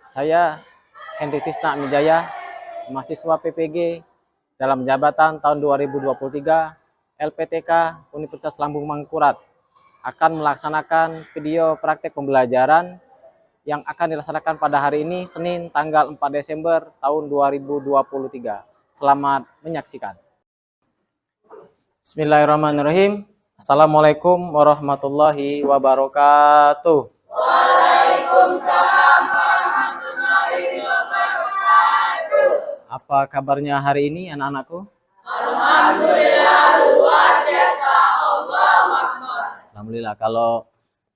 Saya Henry Tisna Mijaya, mahasiswa PPG dalam jabatan tahun 2023 LPTK Universitas Lambung Mangkurat akan melaksanakan video praktek pembelajaran yang akan dilaksanakan pada hari ini Senin tanggal 4 Desember tahun 2023. Selamat menyaksikan. Bismillahirrahmanirrahim. Assalamualaikum warahmatullahi wabarakatuh. Waalaikumsalam warahmatullahi wabarakatuh. Apa kabarnya hari ini anak-anakku? Alhamdulillah luar biasa. Allahu Akbar. Alhamdulillah kalau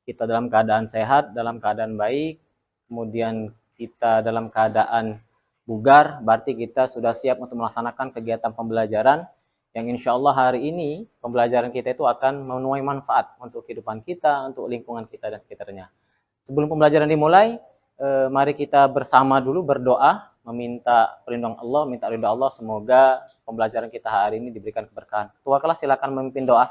kita dalam keadaan sehat, dalam keadaan baik, kemudian kita dalam keadaan bugar, berarti kita sudah siap untuk melaksanakan kegiatan pembelajaran yang insya Allah hari ini pembelajaran kita itu akan menuai manfaat untuk kehidupan kita, untuk lingkungan kita dan sekitarnya. Sebelum pembelajaran dimulai, mari kita bersama dulu berdoa, meminta perlindungan Allah, minta ridha Allah, semoga pembelajaran kita hari ini diberikan keberkahan. Ketua kelas silakan memimpin doa.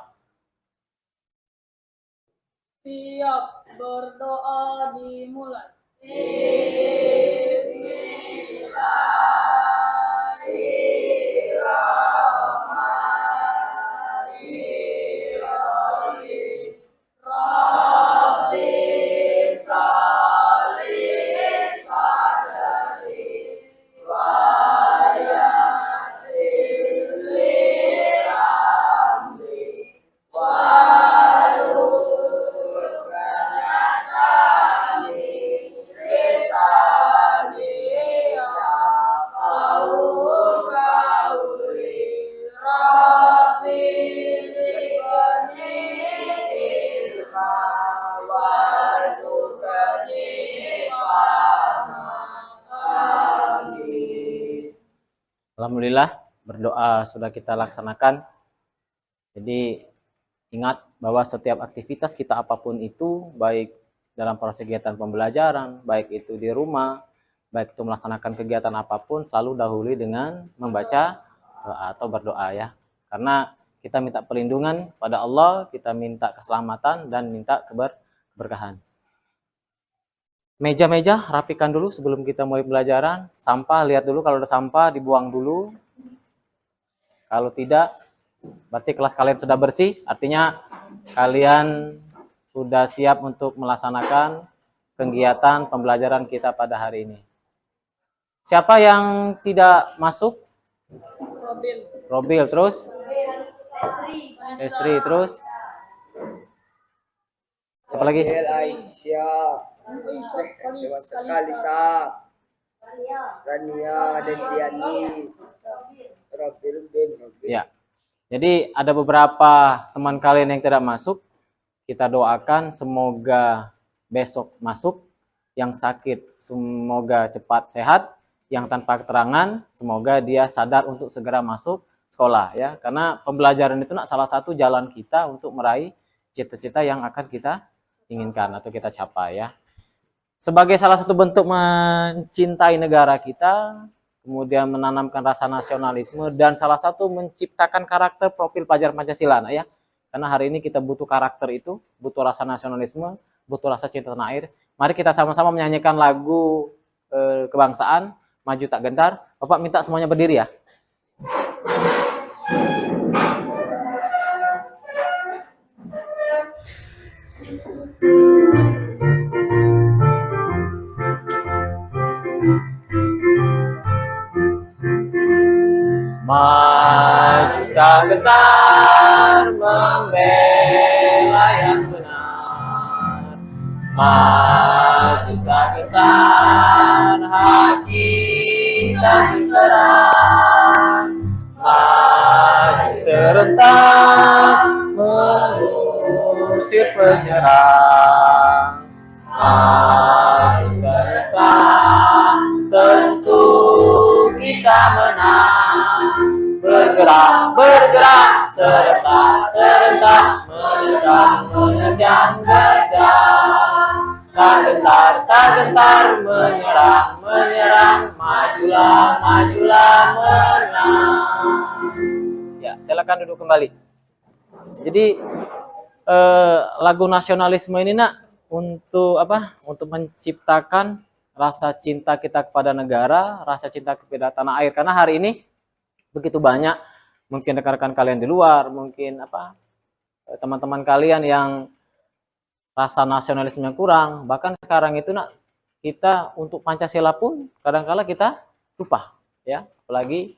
Siap, berdoa dimulai. Bismillahirrahmanirrahim. Rabbi salli sadri wa yassir li amri Alhamdulillah berdoa sudah kita laksanakan. Jadi ingat bahwa setiap aktivitas kita apapun itu, baik dalam proses kegiatan pembelajaran, baik itu di rumah, baik itu melaksanakan kegiatan apapun, selalu dahului dengan membaca doa atau berdoa ya. Karena kita minta perlindungan pada Allah, kita minta keselamatan dan minta keberkahan. Meja-meja rapikan dulu sebelum kita mulai pembelajaran. Sampah lihat dulu, kalau ada sampah dibuang dulu. Kalau tidak, berarti kelas kalian sudah bersih, artinya kalian sudah siap untuk melaksanakan kegiatan pembelajaran kita pada hari ini. Siapa yang tidak masuk? Robil, terus? Estri, terus? Siapa lagi? Aisyah, Kalisa, Dania, Desdiani, Robil bin Robil. Ya. Jadi ada beberapa teman kalian yang tidak masuk. Kita doakan semoga besok masuk. Yang sakit semoga cepat sehat. Yang tanpa keterangan semoga dia sadar untuk segera masuk sekolah ya. Karena pembelajaran itu salah satu jalan kita untuk meraih cita-cita yang akan kita inginkan atau kita capai ya. Sebagai salah satu bentuk mencintai negara kita, kemudian menanamkan rasa nasionalisme, dan salah satu menciptakan karakter profil pelajar Pancasila ya. Karena hari ini kita butuh karakter itu, butuh rasa nasionalisme, butuh rasa cinta tanah air. Mari kita sama-sama menyanyikan lagu kebangsaan, Maju Tak Gentar. Bapak minta semuanya berdiri ya. Maju tak gentar membela yang benar. Maju tak gentar hati tak diserang. Maju serentak mengusir penyerang. Maju serentak tentu kita menang. Bergerak, bergerak, serentak, menerjang gedang. Tak gentar, menyerang, majulah, menang. Ya, silakan duduk kembali. Jadi lagu nasionalisme ini nak untuk apa? Untuk menciptakan rasa cinta kita kepada negara, rasa cinta kepada tanah air. Karena hari ini begitu banyak mungkin rekan-rekan kalian di luar, mungkin teman-teman kalian yang rasa nasionalisme kurang. Bahkan sekarang itu kita untuk Pancasila pun kadang-kala kita lupa, ya. Apalagi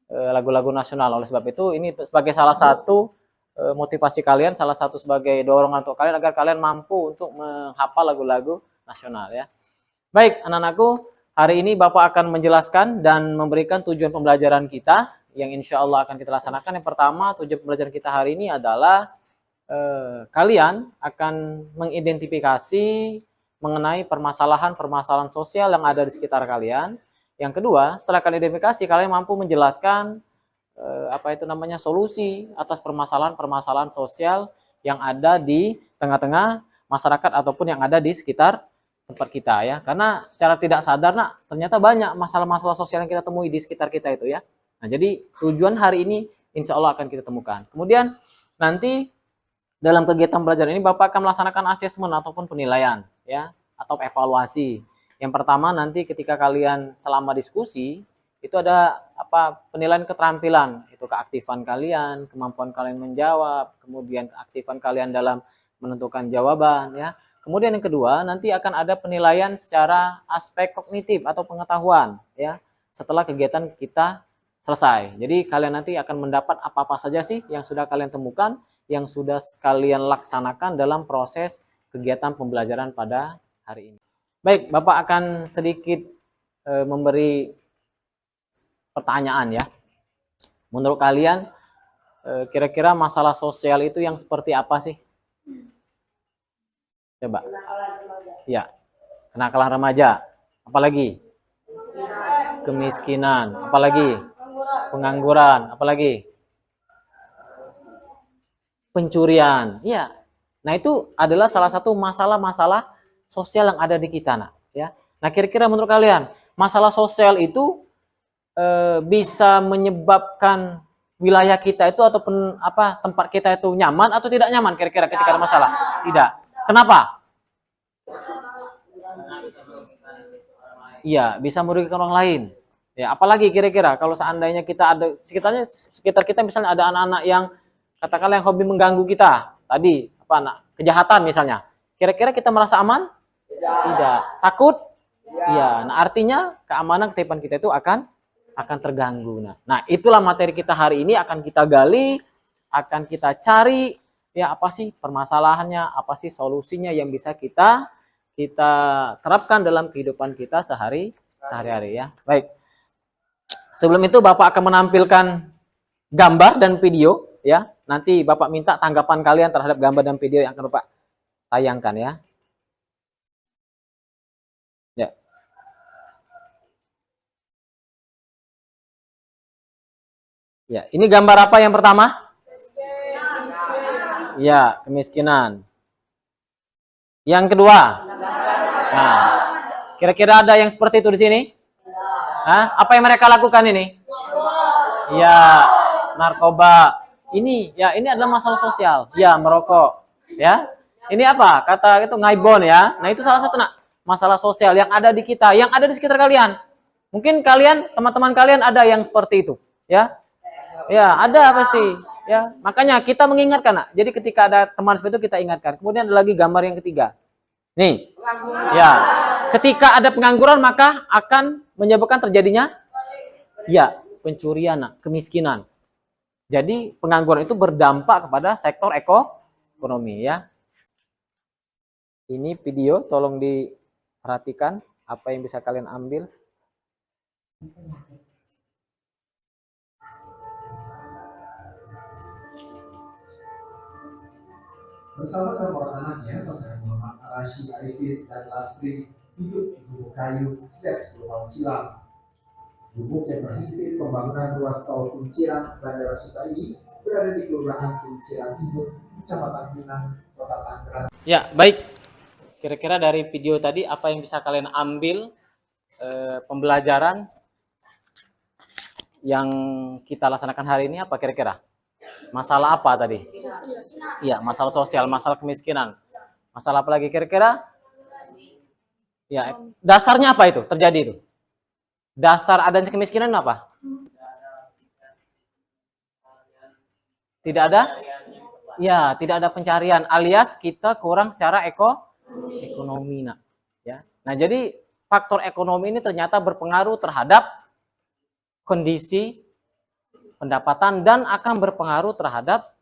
lagu-lagu nasional. Oleh sebab itu ini sebagai salah satu motivasi kalian, salah satu sebagai dorongan untuk kalian agar kalian mampu untuk menghafal lagu-lagu nasional, ya. Baik, anak-anakku, hari ini Bapak akan menjelaskan dan memberikan tujuan pembelajaran kita yang insya Allah akan kita laksanakan. Yang pertama, tujuan pembelajaran kita hari ini adalah kalian akan mengidentifikasi mengenai permasalahan-permasalahan sosial yang ada di sekitar kalian. Yang kedua, setelah kalian identifikasi, kalian mampu menjelaskan solusi atas permasalahan-permasalahan sosial yang ada di tengah-tengah masyarakat ataupun yang ada di sekitar tempat kita, ya. Karena secara tidak sadar ternyata banyak masalah-masalah sosial yang kita temui di sekitar kita itu, ya. Nah, jadi tujuan hari ini insya Allah akan kita temukan. Kemudian nanti dalam kegiatan belajar ini Bapak akan melaksanakan asesmen ataupun penilaian, ya, atau evaluasi. Yang pertama nanti ketika kalian selama diskusi itu ada penilaian keterampilan, itu keaktifan kalian, kemampuan kalian menjawab, kemudian keaktifan kalian dalam menentukan jawaban, ya. Kemudian yang kedua nanti akan ada penilaian secara aspek kognitif atau pengetahuan, ya, setelah kegiatan kita selesai. Jadi kalian nanti akan mendapat apa-apa saja sih yang sudah kalian temukan, yang sudah kalian laksanakan dalam proses kegiatan pembelajaran pada hari ini. Baik, Bapak akan sedikit memberi pertanyaan, ya. Menurut kalian kira-kira masalah sosial itu yang seperti apa sih? Coba. Ya, kenakalan remaja. Apalagi? Kemiskinan. Apalagi? Pengangguran. Apalagi? Pencurian. Iya. Nah, itu adalah salah satu masalah-masalah sosial yang ada di kita, ya. Nah, kira-kira menurut kalian masalah sosial itu bisa menyebabkan wilayah kita itu ataupun tempat kita itu nyaman atau tidak nyaman kira-kira ketika ada masalah? Tidak. Kenapa? Iya, bisa merugikan orang lain. Ya, apalagi kira-kira kalau seandainya kita ada sekitar kita misalnya ada anak-anak yang katakanlah yang hobi mengganggu kita. Tadi kejahatan misalnya. Kira-kira kita merasa aman? Tidak. Takut? Iya. Nah, artinya keamanan ketertiban kita itu akan terganggu. Nah, itulah materi kita hari ini akan kita gali, akan kita cari, ya, apa sih permasalahannya, apa sih solusinya yang bisa kita terapkan dalam kehidupan kita sehari-hari, ya. Baik. Sebelum itu Bapak akan menampilkan gambar dan video, ya. Nanti Bapak minta tanggapan kalian terhadap gambar dan video yang akan Bapak tayangkan, ya. Ya. Ya, ini gambar apa yang pertama? Ya, kemiskinan. Yang kedua? Nah, kira-kira ada yang seperti itu di sini? Hah? Apa yang mereka lakukan ini? Ya, narkoba. Ini adalah masalah sosial. Ya, merokok. Ya. Ini apa? Kata itu ngaibon, ya. Nah, itu salah satu masalah sosial yang ada di kita, yang ada di sekitar kalian. Mungkin kalian, teman-teman kalian ada yang seperti itu, ya. Ya, ada pasti, ya. Makanya kita mengingatkan, Jadi ketika ada teman seperti itu kita ingatkan. Kemudian ada lagi gambar yang ketiga. Nih. Ya. Ketika ada pengangguran maka akan menyebabkan terjadinya pencurian, kemiskinan. Jadi pengangguran itu berdampak kepada sektor ekonomi, ya. Ini video, tolong diperhatikan apa yang bisa kalian ambil. Bersama keempat anaknya, pasangan Muhammad Rashid Arifin dan Lastri hidup di Gubuk Kayu sejak 10 tahun silam. Gubuk yang berhimpit pembangunan ruas tol Kunciran Bandara Suta ini berada di Kelurahan Kunciran Timur, Kecamatan Pinang, Kota Tangerang. Ya, baik. Kira-kira dari video tadi apa yang bisa kalian ambil pembelajaran yang kita laksanakan hari ini apa kira-kira? Masalah apa tadi? Iya, masalah sosial, masalah kemiskinan. Masalah apa lagi kira-kira? Ya, dasarnya apa itu? Terjadi itu. Dasar adanya kemiskinan apa? Tidak ada? Ya, tidak ada pencarian alias kita kurang secara ekonomi. Nah, ya. Nah, jadi faktor ekonomi ini ternyata berpengaruh terhadap kondisi pendapatan dan akan berpengaruh terhadap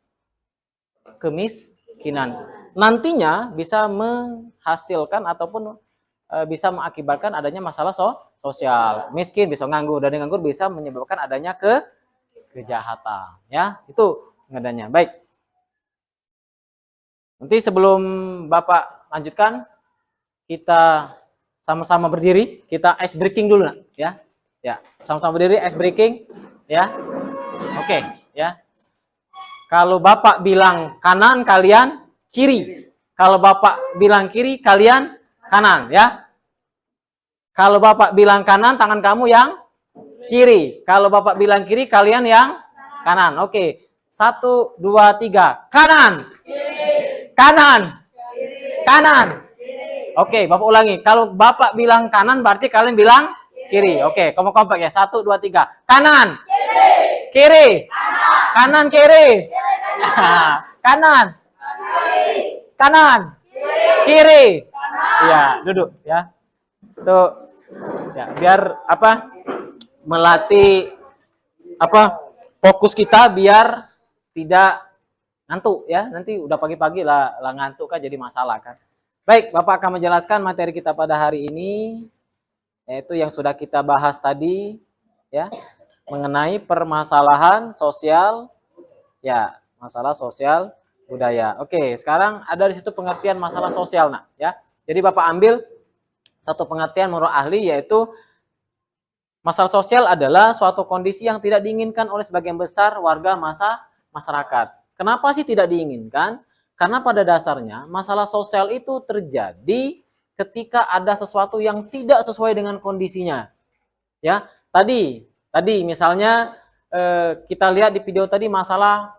kemiskinan. Nantinya bisa menghasilkan ataupun bisa mengakibatkan adanya masalah sosial. Miskin bisa nganggur, dan nganggur bisa menyebabkan adanya kejahatan. Ya, itu adanya. Baik. Nanti sebelum Bapak lanjutkan, kita sama-sama berdiri, kita ice breaking dulu, nak, ya. Ya, sama-sama berdiri, ice breaking, ya. Oke, ya. Kalau Bapak bilang kanan, kalian kiri. Kalau Bapak bilang kiri, kalian kanan, ya. Kalau Bapak bilang kanan, tangan kamu yang kiri. Kalau Bapak bilang kiri, kalian yang kanan. Oke. 1, 2, 3. Kanan. Kanan. Kanan. Oke, Bapak ulangi. Kalau Bapak bilang kanan, berarti kalian bilang kiri. Oke, kamu kompak ya. 1, 2, 3. Kanan. Kiri. Kanan, kiri. Kanan. Kanan. Kiri. Iya, duduk ya. Tuh. Ya, biar apa? Melatih fokus kita biar tidak ngantuk ya. Nanti udah pagi-pagi lah ngantuk kan jadi masalah kan. Baik, Bapak akan menjelaskan materi kita pada hari ini, yaitu yang sudah kita bahas tadi ya, mengenai permasalahan sosial ya, masalah sosial budaya. Oke, sekarang ada di situ pengertian masalah sosial, nah ya. Jadi Bapak ambil satu pengertian menurut ahli, yaitu masalah sosial adalah suatu kondisi yang tidak diinginkan oleh sebagian besar warga masyarakat. Kenapa sih tidak diinginkan? Karena pada dasarnya masalah sosial itu terjadi ketika ada sesuatu yang tidak sesuai dengan kondisinya. Ya, tadi misalnya kita lihat di video tadi masalah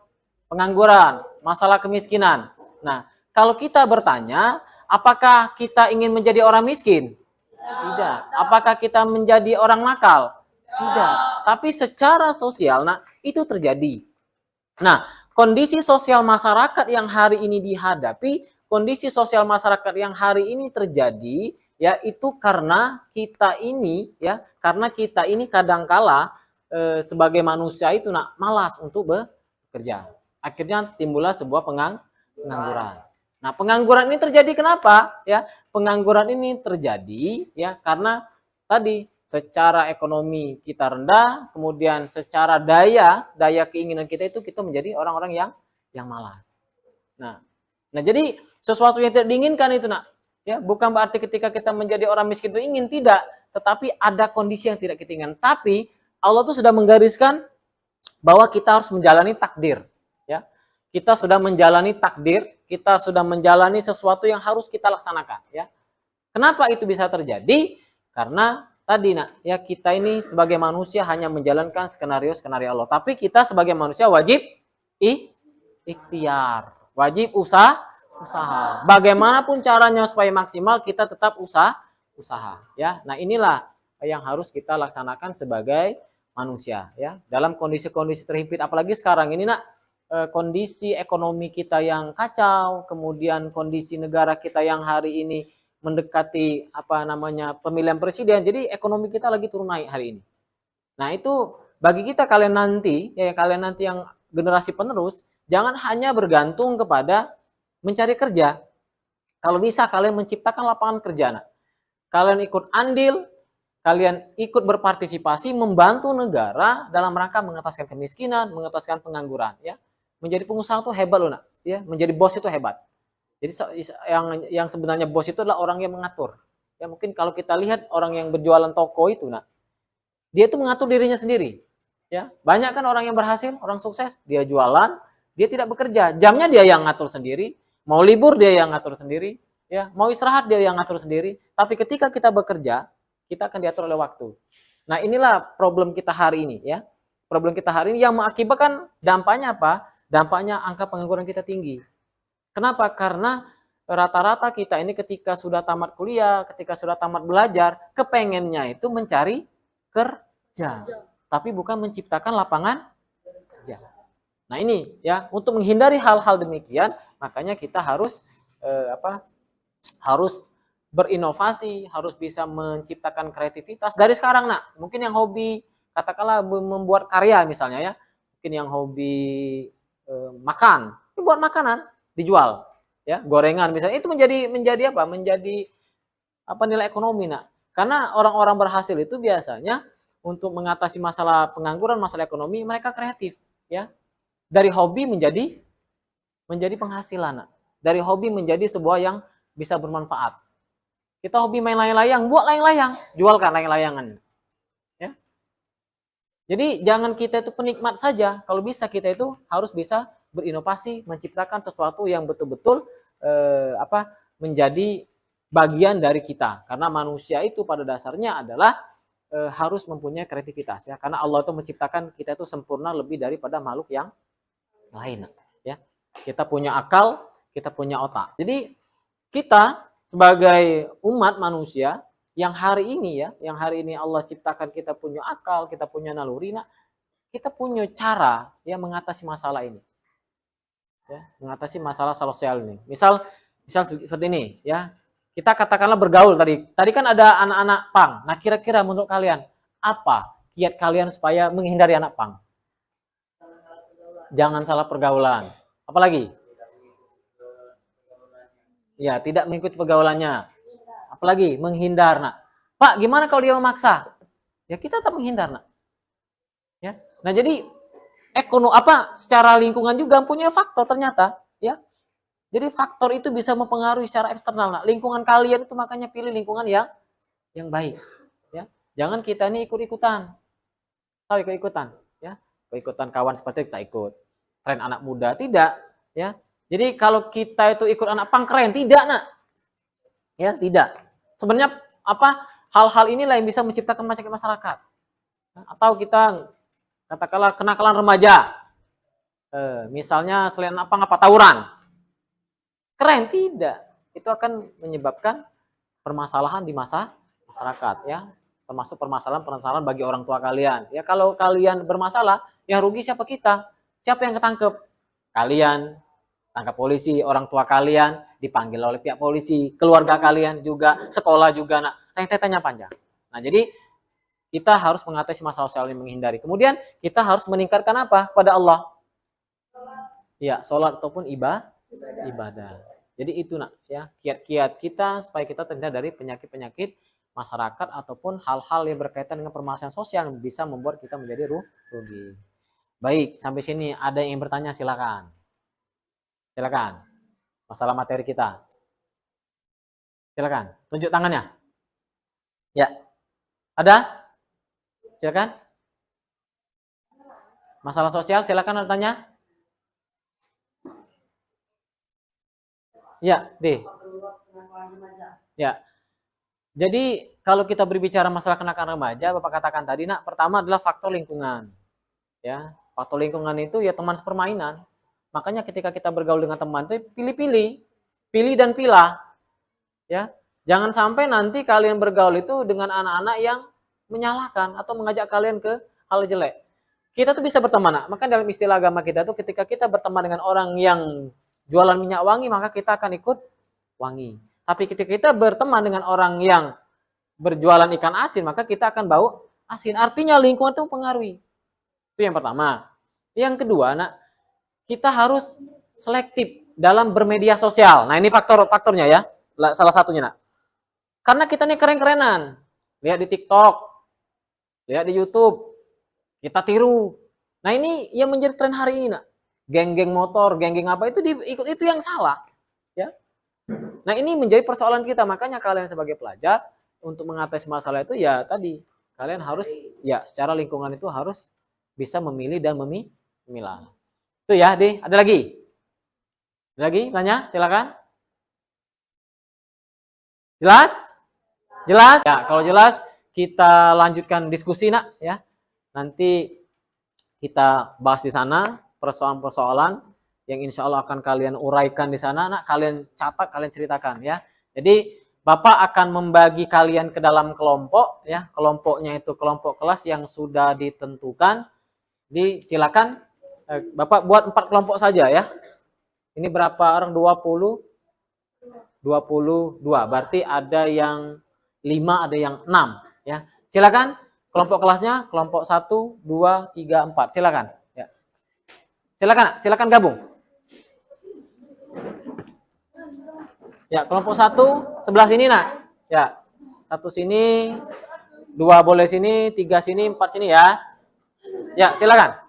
pengangguran, masalah kemiskinan. Nah, kalau kita bertanya, apakah kita ingin menjadi orang miskin? Tidak. Apakah kita menjadi orang nakal? Tidak. Tapi secara sosial, nah itu terjadi. Nah, kondisi sosial masyarakat yang hari ini dihadapi, kondisi sosial masyarakat yang hari ini terjadi, ya itu karena kita ini kadangkala sebagai manusia itu malas untuk bekerja. Akhirnya timbullah sebuah pengangguran. Nah, pengangguran ini terjadi kenapa? Ya, pengangguran ini terjadi ya karena tadi secara ekonomi kita rendah, kemudian secara daya keinginan kita itu kita menjadi orang-orang yang malas. Nah, jadi sesuatu yang tidak diinginkan itu ya bukan berarti ketika kita menjadi orang miskin itu ingin, tidak, tetapi ada kondisi yang tidak kita inginkan. Tapi Allah tuh sudah menggariskan bahwa kita harus menjalani takdir, ya. Kita sudah menjalani takdir, kita sudah menjalani sesuatu yang harus kita laksanakan, ya. Kenapa itu bisa terjadi? Karena tadi ya kita ini sebagai manusia hanya menjalankan skenario Allah. Tapi kita sebagai manusia wajib ikhtiar, wajib usaha. Bagaimanapun caranya supaya maksimal kita tetap usaha, ya. Nah, inilah yang harus kita laksanakan sebagai manusia, ya. Dalam kondisi-kondisi terhimpit, apalagi sekarang ini kondisi ekonomi kita yang kacau, kemudian kondisi negara kita yang hari ini mendekati pemilihan presiden, jadi ekonomi kita lagi turun naik hari ini. Nah, itu bagi kalian nanti yang generasi penerus, jangan hanya bergantung kepada mencari kerja. Kalau bisa kalian menciptakan lapangan kerja. Kalian ikut andil, kalian ikut berpartisipasi membantu negara dalam rangka mengataskan kemiskinan, mengataskan pengangguran, ya. Menjadi pengusaha itu hebat loh, ya. Menjadi bos itu hebat. Jadi yang sebenarnya bos itu adalah orang yang mengatur. Ya, mungkin kalau kita lihat orang yang berjualan toko itu, dia itu mengatur dirinya sendiri. Ya, banyak kan orang yang berhasil, orang sukses, dia jualan, dia tidak bekerja, jamnya dia yang ngatur sendiri, mau libur dia yang ngatur sendiri, ya, mau istirahat dia yang ngatur sendiri. Tapi ketika kita bekerja, kita akan diatur oleh waktu. Nah, inilah problem kita hari ini, ya. Problem kita hari ini yang mengakibatkan dampaknya apa? Dampaknya angka pengangguran kita tinggi. Kenapa? Karena rata-rata kita ini ketika sudah tamat kuliah, ketika sudah tamat belajar, kepengennya itu mencari kerja, tapi bukan menciptakan lapangan kerja. Nah ini ya, untuk menghindari hal-hal demikian, makanya kita harus harus berinovasi, harus bisa menciptakan kreativitas dari sekarang. Nak, mungkin yang hobi katakanlah membuat karya misalnya ya, mungkin yang hobi makan, buat makanan dijual. Ya, gorengan misalnya itu menjadi apa? Menjadi nilai ekonomi, Nak. Karena orang-orang berhasil itu biasanya untuk mengatasi masalah pengangguran, masalah ekonomi, mereka kreatif, ya. Dari hobi menjadi penghasilan, Nak. Dari hobi menjadi sebuah yang bisa bermanfaat. Kita hobi main layang-layang, buat layang-layang, jualkan layang-layangan. Ya. Jadi jangan kita itu penikmat saja, kalau bisa kita itu harus bisa berinovasi, menciptakan sesuatu yang betul-betul menjadi bagian dari kita. Karena manusia itu pada dasarnya adalah harus mempunyai kreativitas ya. Karena Allah itu menciptakan kita itu sempurna lebih daripada makhluk yang lain ya. Kita punya akal, kita punya otak. Jadi kita sebagai umat manusia yang hari ini Allah ciptakan kita punya akal, kita punya naluri, nah, kita punya cara ya mengatasi masalah ini. Ya, mengatasi masalah sosial ini. Misal seperti ini ya. Kita katakanlah bergaul tadi. Tadi kan ada anak-anak pang. Nah, kira-kira menurut kalian apa kiat kalian supaya menghindari anak pang? Jangan salah pergaulan. Apalagi? Ya, tidak mengikuti pergaulannya. Apalagi menghindar, Nak. Pak, gimana kalau dia memaksa? Ya, kita tetap menghindar, Nak. Ya. Nah, jadi secara lingkungan juga punya faktor ternyata, ya. Jadi faktor itu bisa mempengaruhi secara eksternal. Nah, lingkungan kalian itu makanya pilih lingkungan yang baik, ya. Jangan kita ini ikut-ikutan. Tahu ikut-ikutan, ya. Ikut-ikutan kawan seperti itu kita ikut. Tren anak muda tidak, ya. Jadi kalau kita itu ikut anak pang keren, tidak, Nak. Ya, tidak. Sebenarnya hal-hal inilah yang bisa menciptakan masyarakat. Atau kita katakanlah kenakalan remaja, misalnya selain apa tawuran, keren tidak, itu akan menyebabkan permasalahan di masyarakat ya, termasuk permasalahan bagi orang tua kalian ya. Kalau kalian bermasalah, yang rugi siapa? Kita. Siapa yang ketangkep? Kalian tangkap polisi, orang tua kalian dipanggil oleh pihak polisi, keluarga kalian juga, sekolah juga, nah rentetannya panjang. Nah jadi kita harus mengatasi masalah sosial ini, menghindari. Kemudian kita harus meningkatkan apa pada Allah? Ya, sholat ataupun ibadah. Jadi itu, Nak, ya, kiat-kiat kita supaya kita terhindar dari penyakit-penyakit masyarakat ataupun hal-hal yang berkaitan dengan permasalahan sosial yang bisa membuat kita menjadi rugi. Baik, sampai sini ada yang bertanya, silakan. Silakan. Masalah materi kita. Silakan, tunjuk tangannya. Ya. Ada? Silakan. Masalah sosial, silakan bertanya. Ya, deh. Ya. Jadi kalau kita berbicara masalah kenakalan remaja, Bapak katakan tadi, Nak, pertama adalah faktor lingkungan. Ya, faktor lingkungan itu ya teman sepermainan. Makanya ketika kita bergaul dengan teman itu pilih dan pilah. Ya. Jangan sampai nanti kalian bergaul itu dengan anak-anak yang menyalahkan atau mengajak kalian ke hal jelek. Kita tuh bisa berteman, Nak. Maka dalam istilah agama kita tuh ketika kita berteman dengan orang yang jualan minyak wangi, maka kita akan ikut wangi. Tapi ketika kita berteman dengan orang yang berjualan ikan asin, maka kita akan bau asin. Artinya lingkungan itu mempengaruhi. Itu yang pertama. Yang kedua, Nak, kita harus selektif dalam bermedia sosial. Nah, ini faktornya ya. Salah satunya, Nak. Karena kita nih keren-kerenan. Lihat di TikTok, lihat di YouTube, kita tiru. Nah, ini yang menjadi tren hari ini, Nak. Geng-geng motor, geng-geng apa itu ikut itu yang salah, ya. Nah, ini menjadi persoalan kita. Makanya kalian sebagai pelajar untuk mengatasi masalah itu ya tadi kalian harus ya secara lingkungan itu harus bisa memilih dan memilah. Itu ya, Deh. Ada lagi? Ada lagi? Tanya, silakan. Jelas? Jelas? Ya, kalau jelas kita lanjutkan diskusi, Nak, ya. Nanti kita bahas di sana persoalan-persoalan yang insya Allah akan kalian uraikan di sana, nak kalian catat, kalian ceritakan ya. Jadi Bapak akan membagi kalian ke dalam kelompok ya. Kelompoknya itu kelompok kelas yang sudah ditentukan. Jadi silakan Bapak buat 4 kelompok saja ya. Ini berapa orang? 20? 22. Berarti ada yang 5, ada yang 6 ya. Silakan kelompok kelasnya kelompok 1, 2, 3, 4. Silakan ya. Silakan gabung. Ya, kelompok 1 sebelah sini, nak. Ya. 1 sini, 2 boleh sini, 3 sini, 4 sini ya. Ya, silakan.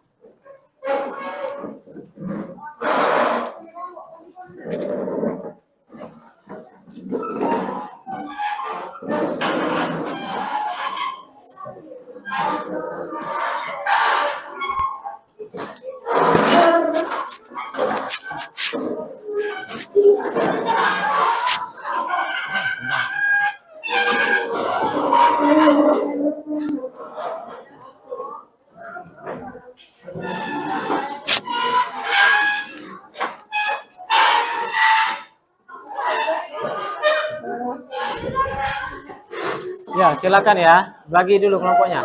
Ya, silakan ya. Bagi dulu kelompoknya.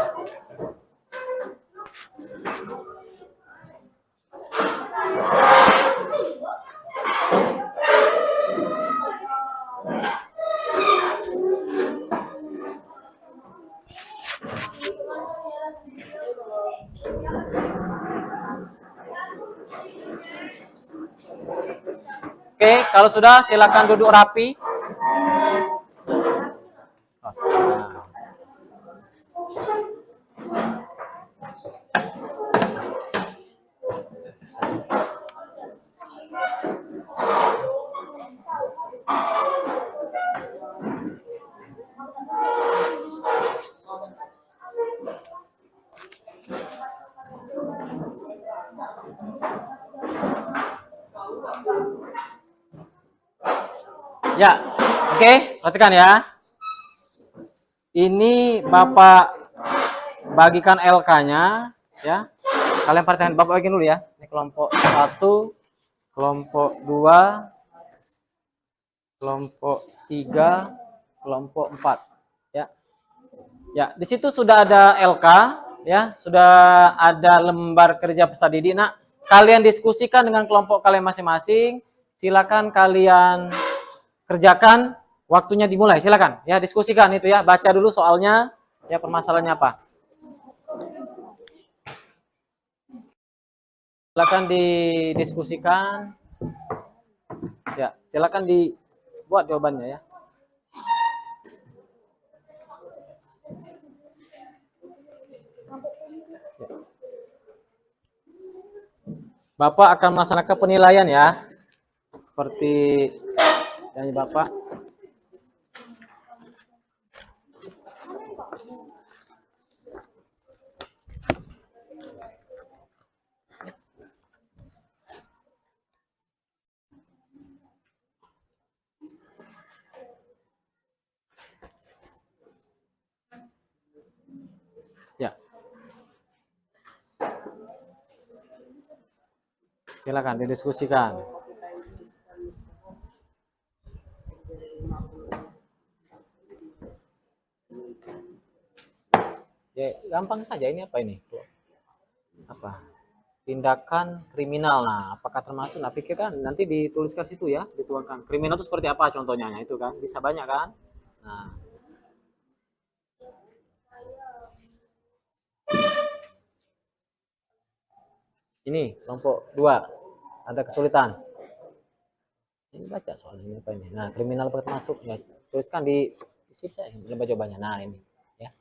Oke, kalau sudah silakan duduk rapi. Ya, oke, perhatikan ya. Ini Bapak bagikan LK-nya ya. Kalian perhatikan, Bapak bagiin dulu ya. Ini kelompok 1, kelompok 2, kelompok 3, kelompok 4 ya. Ya, di situ sudah ada LK ya, sudah ada lembar kerja peserta didik. Nah, kalian diskusikan dengan kelompok kalian masing-masing. Silakan kalian kerjakan, waktunya dimulai. Silakan ya, diskusikan itu ya. Baca dulu soalnya ya, permasalahannya apa. Silakan didiskusikan. Ya, silakan dibuat jawabannya ya. Bapak akan melaksanakan penilaian ya. Seperti yang Bapak. Ya. Silakan didiskusikan. Ya, gampang saja. Ini apa ini? Apa? Tindakan kriminal. Nah, apakah termasuk? Nah, pikirkan nanti dituliskan situ ya, dituangkan. Kriminal itu seperti apa contohnya? Itu kan bisa banyak kan? Nah. Ini kelompok 2 ada kesulitan. Ini baca soalnya apa ini. Nah, kriminal apakah termasuk? Ya, tuliskan di sini saya lembar jawabannya. Nah, ini ya.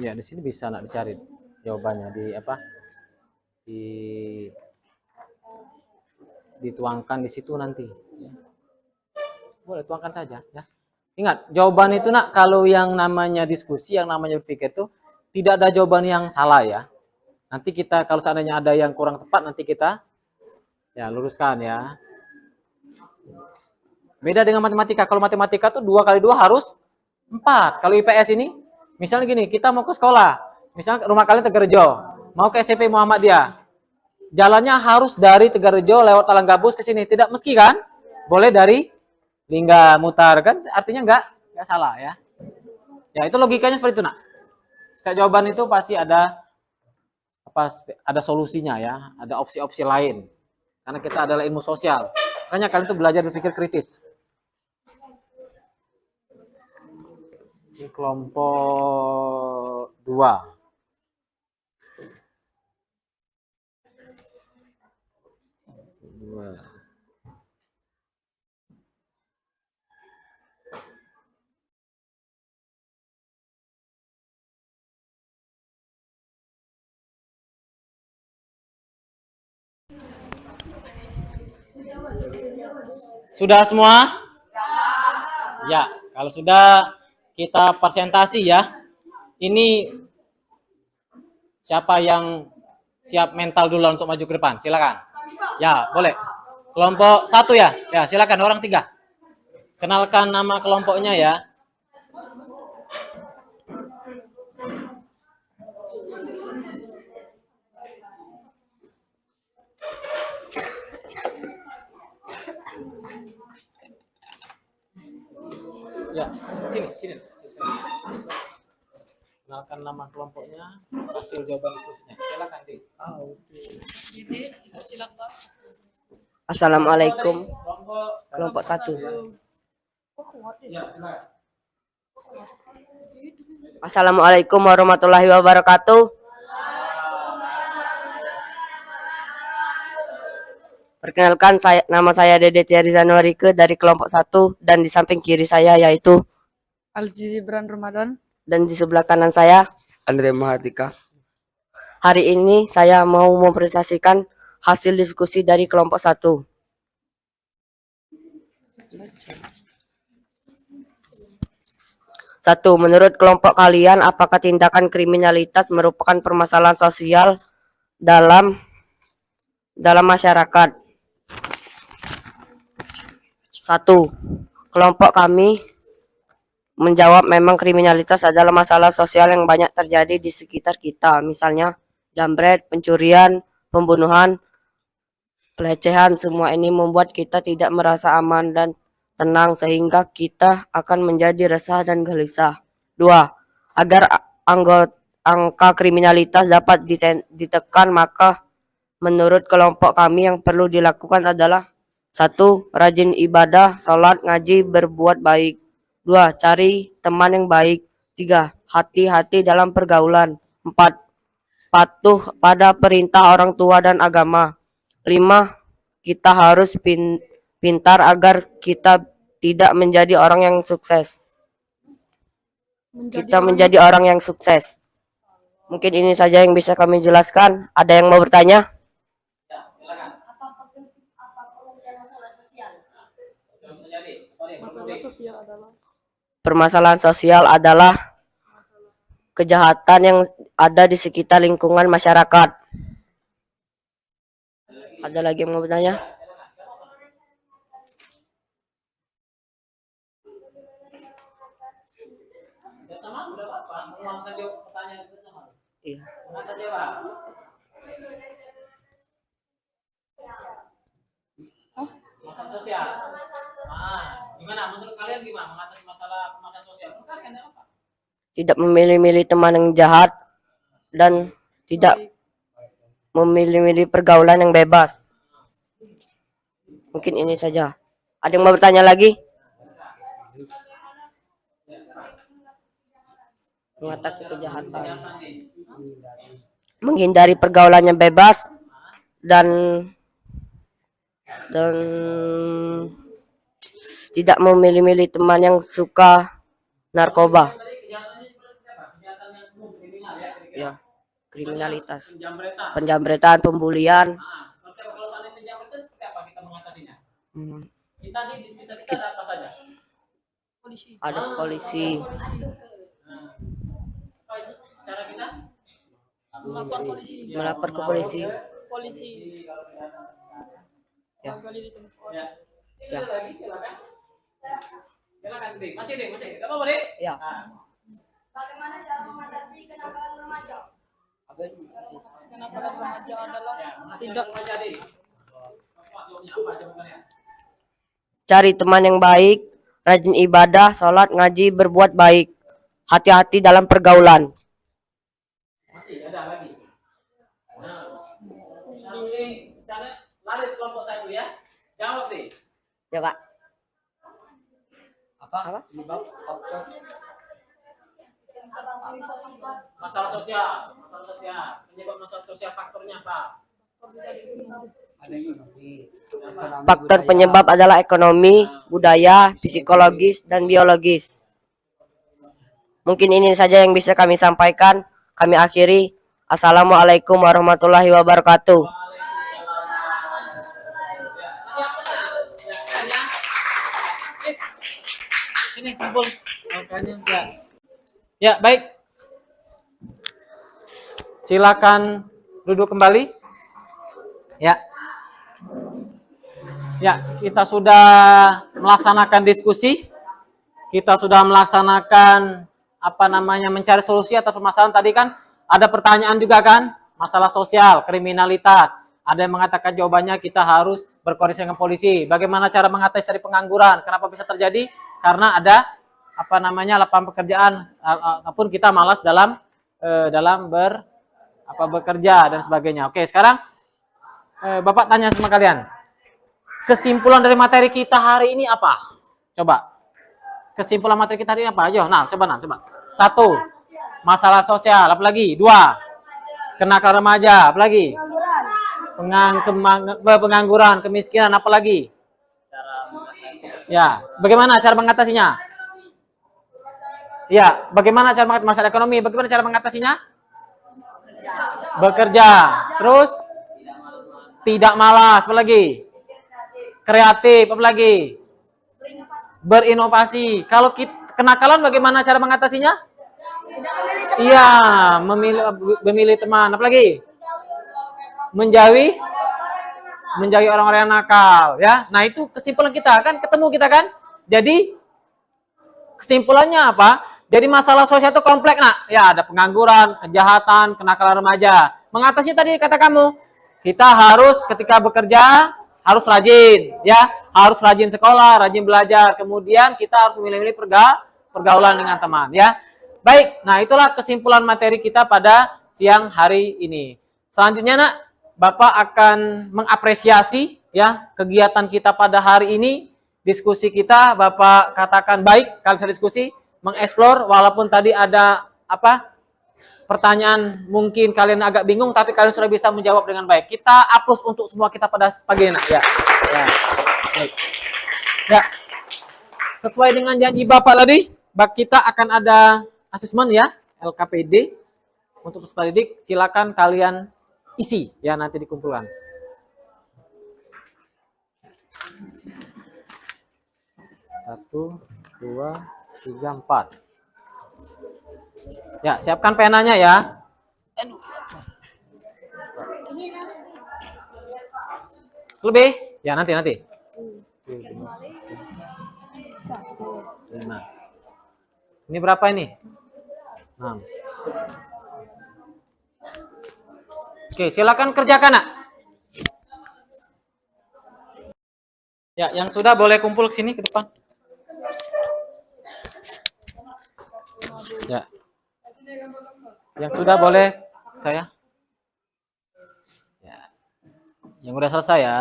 Ya, di sini bisa nak dicari jawabannya di apa? Di dituangkan di situ nanti. Ya. Boleh tuangkan saja ya. Ingat, jawaban itu nak kalau yang namanya diskusi, yang namanya berpikir itu tidak ada jawaban yang salah ya. Nanti kita kalau seandainya ada yang kurang tepat nanti kita ya luruskan ya. Beda dengan matematika. Kalau matematika tuh 2 kali 2 harus 4. Kalau IPS ini misalnya gini, kita mau ke sekolah. Misalnya rumah kalian Tegarrejo, mau ke SMP Muhammadiyah. Jalannya harus dari Tegarrejo lewat Talang Gabus ke sini. Tidak meski kan? Boleh dari Lingga mutar kan? Artinya enggak salah ya. Ya, itu logikanya seperti itu, Nak. Setiap jawaban itu pasti ada ada solusinya ya, ada opsi-opsi lain. Karena kita adalah ilmu sosial. Makanya kalian tuh belajar berpikir kritis. Ini kelompok 2. Sudah semua? Ya, kalau sudah kita presentasi ya. Ini siapa yang siap mental dulu untuk maju ke depan? Silakan. Ya, boleh. Kelompok 1 ya? Ya, silakan orang 3. Kenalkan nama kelompoknya ya. Ya, sini. Kenalkan nama kelompoknya, hasil jawaban diskusinya. Silakan, Dik. Assalamualaikum. Kelompok 1. Ya, silakan. Assalamualaikum warahmatullahi wabarakatuh. Perkenalkan, nama saya Dede Tiari Zanuarike dari kelompok 1 dan di samping kiri saya yaitu Alzibran Ramadan. dan di sebelah kanan saya Andre Mahatika. hari ini saya mau mempresentasikan hasil diskusi dari kelompok 1. Satu, menurut kelompok kalian, apakah tindakan kriminalitas merupakan permasalahan sosial dalam masyarakat? 1. Kelompok kami menjawab memang kriminalitas adalah masalah sosial yang banyak terjadi di sekitar kita. Misalnya jambret, pencurian, pembunuhan, pelecehan, semua ini membuat kita tidak merasa aman dan tenang sehingga kita akan menjadi resah dan gelisah. 2. Agar angka kriminalitas dapat ditekan, maka menurut kelompok kami yang perlu dilakukan adalah 1. Rajin ibadah, sholat, ngaji, berbuat baik. 2. Cari teman yang baik. 3. Hati-hati dalam pergaulan. 4. Patuh pada perintah orang tua dan agama. 5. Kita harus pintar agar kita tidak menjadi orang yang sukses. Kita menjadi orang yang sukses. Mungkin ini saja yang bisa kami jelaskan. Ada yang mau bertanya? Permasalahan sosial adalah kejahatan yang ada di sekitar lingkungan masyarakat. Ada lagi yang mau bertanya? Iya. Masalah sosial. Gimana menurut kalian gimana mengatasi masalah permasalahan sosial? Menurut kalian apa? Tidak memilih-milih teman yang jahat dan tidak memilih-milih pergaulan yang bebas. Mungkin ini saja. Ada yang mau bertanya lagi? Mengatasi kejahatan, menghindari pergaulan yang bebas dan tidak memilih-milih teman yang suka narkoba. Kejahatan yang umum, kriminal ya, kira-kira. Ya, kriminalitas, Penjambretan. penjambretan, pembulian. Seperti apa kalau seandainya penjambretan, seperti apa kita mengatasinya? Hmm, Kita di sekitar kita ada apa saja? ada polisi, Nah, apa itu cara kita? Melapor polisi. melapor ke polisi. Polisi. Ya. Ya. Ya. Lagi silakan. Silakan, Dik. Masih, Dik, masih. Enggak apa-apa, Dik. Ya. Nah, Bagaimana cara mengatasi kenakalan remaja? Apa itu? Kenakalan remaja adalah tidak remaja, Dik. Apa jawabnya? Apa jawabannya? Cari teman yang baik, rajin ibadah, sholat, ngaji, berbuat baik. Hati-hati dalam pergaulan. Masih ada lagi. Nah, ini cara laris kelompok saya dulu ya. Jawab, Dik. Ya, Pak. Apa? Penyebab faktor Masalah sosial, penyebab masalah sosial faktornya apa? ada ekonomi. Faktor penyebab adalah ekonomi, budaya, psikologis, dan biologis. Mungkin ini saja yang bisa kami sampaikan. Kami akhiri. Assalamualaikum warahmatullahi wabarakatuh. Ini kumpul. Makanya ya. Ya, baik. Silakan duduk kembali. Ya. Ya, kita sudah melaksanakan diskusi. Kita sudah melaksanakan mencari solusi atas permasalahan tadi kan ada pertanyaan juga kan, masalah sosial, kriminalitas. Ada yang mengatakan jawabannya kita harus berkoordinasi dengan polisi. Bagaimana cara mengatasi dari pengangguran? Kenapa bisa terjadi? Karena ada lapangan pekerjaan ataupun kita malas dalam bekerja dan sebagainya. Oke, sekarang Bapak tanya sama kalian. Kesimpulan dari materi kita hari ini apa? Coba. Kesimpulan materi kita hari ini apa? Ayo, coba. 1. Masalah sosial, apa lagi? 2. Kenakalan remaja, apa lagi? Pengangguran, kemiskinan, apa lagi? Ya, bagaimana cara mengatasinya? Ya, bagaimana cara mengatasi masalah ekonomi? Bagaimana cara mengatasinya? Bekerja. Terus tidak malas, apa lagi? Kreatif, apa lagi? Berinovasi. Kalau kenakalan bagaimana cara mengatasinya? Iya, memilih teman. Apa lagi? Menjauhi orang-orang yang nakal, ya. Nah, itu kesimpulan kita kan, ketemu kita kan. Jadi kesimpulannya apa? Jadi masalah sosial itu kompleks, nak. Ya, ada pengangguran, kejahatan, kenakalan remaja. Mengatasi tadi kata kamu, kita harus ketika bekerja harus rajin, ya, harus rajin sekolah, rajin belajar. Kemudian kita harus memilih-milih pergaulan dengan teman, ya. Baik, nah itulah kesimpulan materi kita pada siang hari ini. Selanjutnya, nak, Bapak akan mengapresiasi ya kegiatan kita pada hari ini, diskusi kita. Bapak katakan baik kalian sudah diskusi, mengeksplor walaupun tadi ada pertanyaan mungkin kalian agak bingung, tapi kalian sudah bisa menjawab dengan baik. Kita aplaus untuk semua kita pada pagi ini, nak. Ya. Baik. Ya. Sesuai dengan janji Bapak tadi, kita akan ada asesmen ya, LKPD untuk peserta didik. Silakan kalian isi ya nanti dikumpulkan. Satu, 2, 3, 4. Ya, siapkan penanya ya. Lebih? Ya, nanti. 5. Ini berapa ini? 6. Oke, silakan kerjakan, nak. Ya, yang sudah boleh kumpul ke sini ke depan. Ya. Yang sudah boleh saya. Ya. Yang udah selesai ya.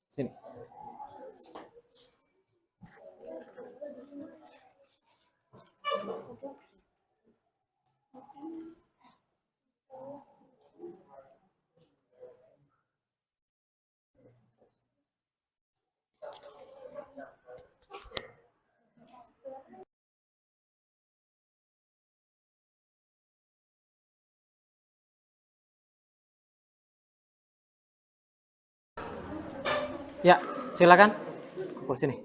Sini. Ya, silakan. Kumpul sini.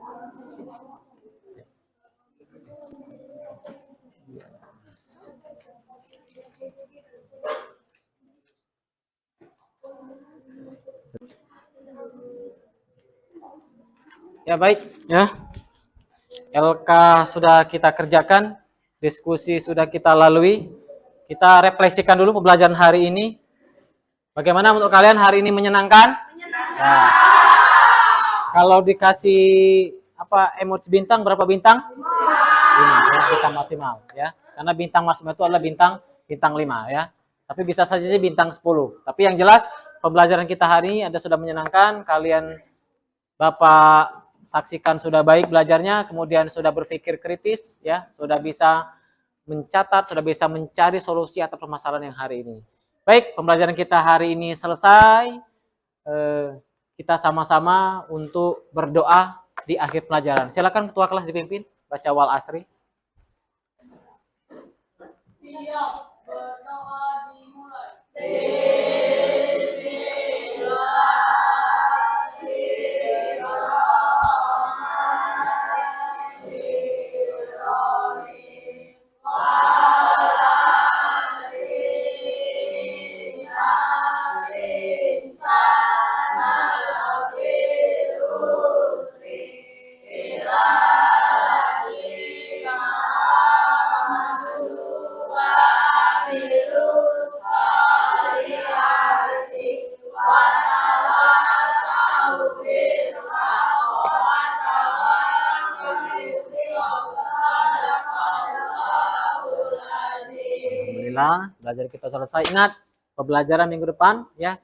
Ya baik, ya. LK sudah kita kerjakan, diskusi sudah kita lalui. Kita refleksikan dulu pembelajaran hari ini. Bagaimana menurut kalian hari ini menyenangkan? Ya. Kalau dikasih apa emoji bintang berapa bintang? 5, ya, bintang maksimal ya. Karena bintang maksimal itu adalah bintang 5 ya. Tapi bisa saja sih bintang 10. Tapi yang jelas pembelajaran kita hari ini ada sudah menyenangkan, kalian Bapak saksikan sudah baik belajarnya, kemudian sudah berpikir kritis ya, sudah bisa mencatat, sudah bisa mencari solusi atas permasalahan yang hari ini. Baik, pembelajaran kita hari ini selesai. Kita sama-sama untuk berdoa di akhir pelajaran. Silakan ketua kelas dipimpin, baca wal asri. Siap, berdoa dimulai. Alhamdulillah, belajar kita selesai. Ingat, pembelajaran minggu depan ya.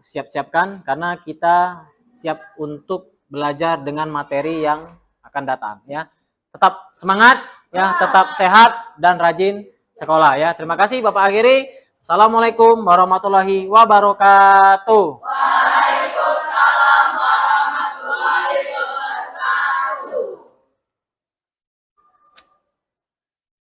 Siap-siapkan karena kita siap untuk belajar dengan materi yang akan datang ya. Tetap semangat ya, tetap sehat dan rajin sekolah ya. Terima kasih Bapak akhiri. Assalamualaikum warahmatullahi wabarakatuh.